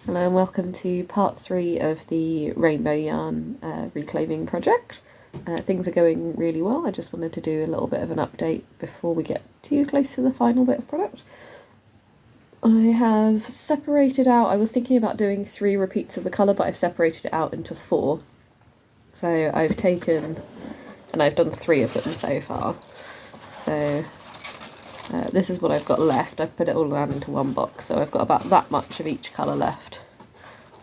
Hello and welcome to part 3 of the Rainbow Yarn reclaiming project. Things are going really well. I just wanted to do a little bit of an update before we get too close to the final bit of product. I have separated out, I was thinking about doing 3 repeats of the colour, but I've separated it out into 4. So I've taken, and I've done 3 of them so far. So this is what I've got left. I've put it all down into one box, so I've got about that much of each colour left.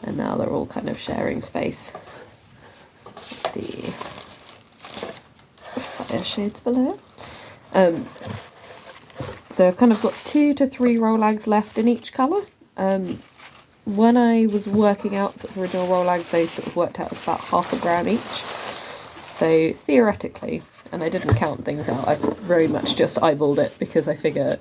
And now they're all kind of sharing space. The fire shades below. So I've kind of got 2 to 3 Rolags left in each colour. When I was working out sort of original Rolags, they sort of worked out as about 1/2 gram each. So theoretically, and I didn't count things out, I very much just eyeballed it because I figure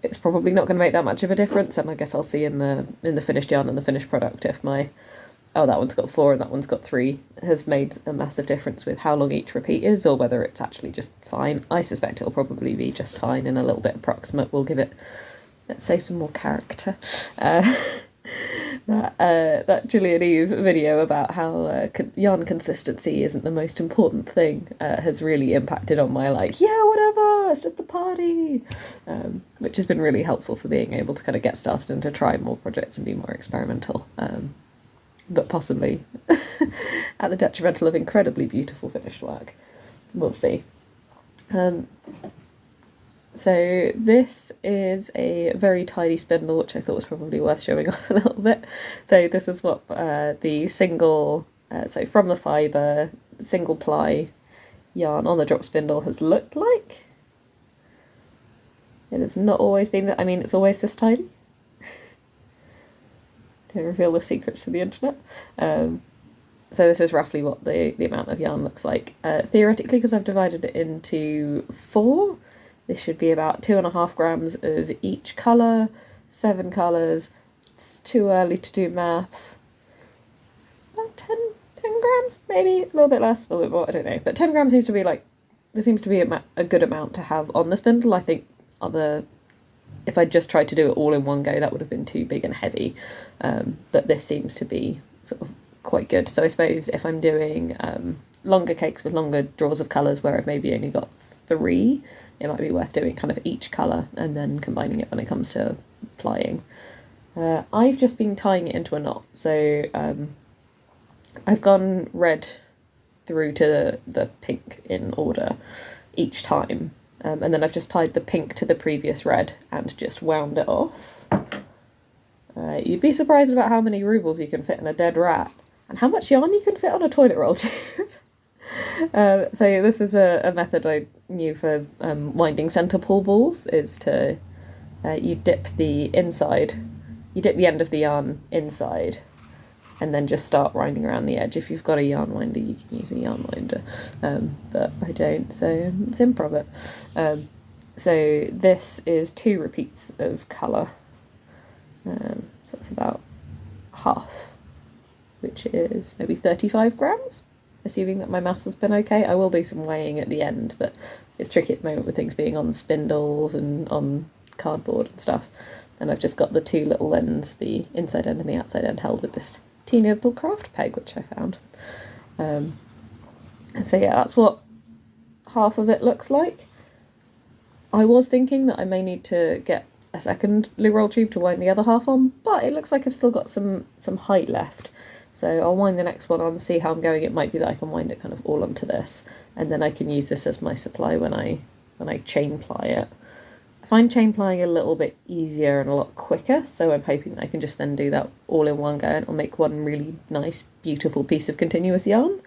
it's probably not going to make that much of a difference, and I guess I'll see in the finished yarn and the finished product if my that one's got 4 and that one's got 3 has made a massive difference with how long each repeat is, or whether it's actually just fine. I suspect it'll probably be just fine and a little bit approximate. We'll give it, let's say, some more character. That Gillian Eve video about how yarn consistency isn't the most important thing has really impacted on my whatever, it's just a party, which has been really helpful for being able to kind of get started and to try more projects and be more experimental, but possibly at the detrimental of incredibly beautiful finished work. We'll see. So this is a very tidy spindle, which I thought was probably worth showing off a little bit. So this is what the single, so from the fibre, single ply yarn on the drop spindle has looked like. It has not always been that, I mean, it's always this tidy. Don't reveal the secrets to the internet. So this is roughly what the amount of yarn looks like. Theoretically, because I've divided it into 4, this should be about 2.5 grams of each colour, 7 colours. It's too early to do maths. About 10 grams, maybe? A little bit less, a little bit more, I don't know. But 10 grams seems to be there seems to be a good amount to have on the spindle. I think if I just tried to do it all in one go, that would have been too big and heavy. But this seems to be sort of quite good. So I suppose if I'm doing longer cakes with longer draws of colours where I've maybe only got 3, it might be worth doing kind of each colour and then combining it when it comes to plying. I've just been tying it into a knot, so I've gone red through to the pink in order each time, and then I've just tied the pink to the previous red and just wound it off. You'd be surprised about how many rubles you can fit in a dead rat and how much yarn you can fit on a toilet roll tube. So this is a method I knew for winding centre pull balls, is to you dip the end of the yarn inside and then just start winding around the edge. If you've got a yarn winder, you can use a yarn winder, but I don't, so it's improv it. So this is 2 repeats of colour, so it's about half, which is maybe 35 grams. Assuming that my maths has been okay. I will do some weighing at the end, but it's tricky at the moment with things being on spindles and on cardboard and stuff. And I've just got the 2 little ends, the inside end and the outside end, held with this teeny little craft peg, which I found. So yeah, that's what half of it looks like. I was thinking that I may need to get a second loo roll tube to wind the other half on, but it looks like I've still got some height left. So I'll wind the next one on, see how I'm going. It might be that I can wind it kind of all onto this, and then I can use this as my supply when I chain ply it. I find chain plying a little bit easier and a lot quicker, so I'm hoping that I can just then do that all in one go and it'll make one really nice, beautiful piece of continuous yarn.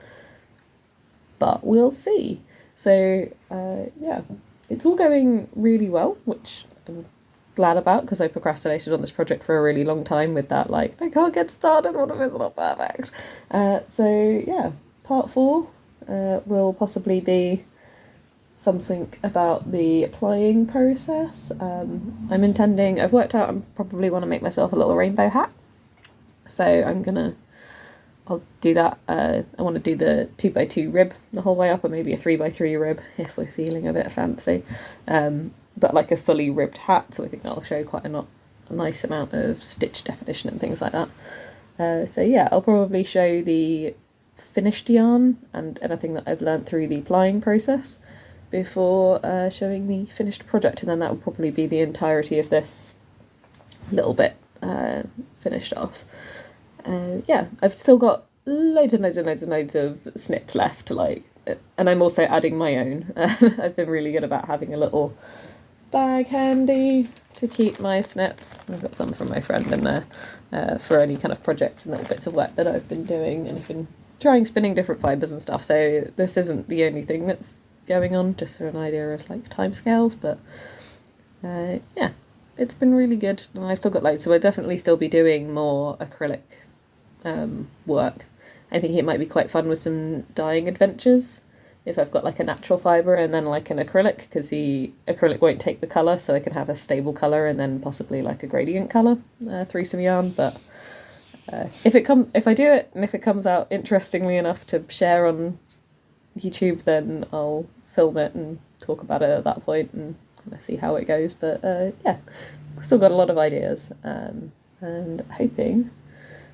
But we'll see. So yeah, it's all going really well, which I'm glad about, because I procrastinated on this project for a really long time with that, I can't get started, what if it's not perfect? So yeah, part 4 will possibly be something about the applying process. I've worked out I probably want to make myself a little rainbow hat, so I'll do that. I want to do the 2x2 rib the whole way up, or maybe a 3x3 rib if we're feeling a bit fancy. But like a fully ribbed hat, so I think that'll show quite a a nice amount of stitch definition and things like that. So yeah, I'll probably show the finished yarn and anything that I've learnt through the plying process before showing the finished project, and then that will probably be the entirety of this little bit finished off. Yeah, I've still got loads and loads and loads and loads of snips left, like, and I'm also adding my own. I've been really good about having a little bag handy to keep my snips. I've got some from my friend in there for any kind of projects and little bits of work that I've been doing, and I've been trying spinning different fibres and stuff, so this isn't the only thing that's going on, just for an idea as like timescales, but yeah, it's been really good, and I've still got loads, so I'll definitely still be doing more acrylic work. I think it might be quite fun with some dyeing adventures if I've got like a natural fibre and then like an acrylic, because the acrylic won't take the colour, so I can have a stable colour and then possibly like a gradient colour through some yarn. But if I do it and if it comes out interestingly enough to share on YouTube, then I'll film it and talk about it at that point and kind of see how it goes. But yeah, still got a lot of ideas, and hoping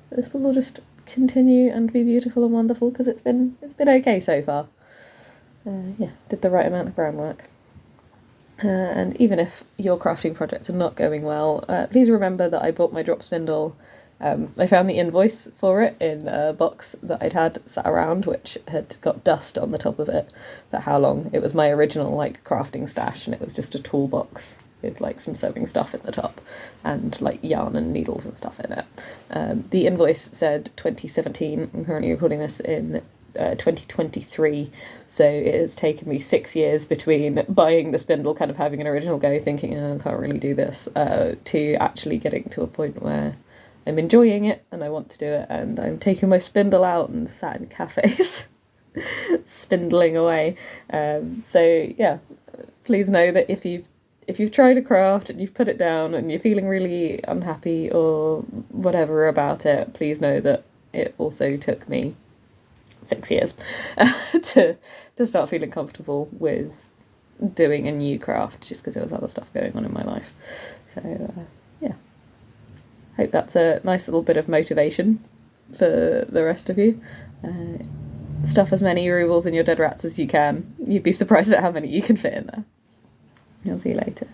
this will all just continue and be beautiful and wonderful, because it's been okay so far. Yeah, did the right amount of groundwork. And even if your crafting projects are not going well, please remember that I bought my drop spindle. I found the invoice for it in a box that I'd had sat around, which had got dust on the top of it for how long. It was my original like crafting stash, and it was just a toolbox with like some sewing stuff at the top and like yarn and needles and stuff in it. The invoice said 2017. I'm currently recording this in 2023, so it has taken me 6 years between buying the spindle, kind of having an original go, thinking, oh, I can't really do this, to actually getting to a point where I'm enjoying it and I want to do it, and I'm taking my spindle out and sat in cafes spindling away. So yeah, please know that if you've tried a craft and you've put it down and you're feeling really unhappy or whatever about it, please know that it also took me 6 years to start feeling comfortable with doing a new craft, just because there was other stuff going on in my life. So yeah, hope that's a nice little bit of motivation for the rest of you. Stuff as many rubles in your dead rats as you can. You'd be surprised at how many you can fit in there. I'll see you later.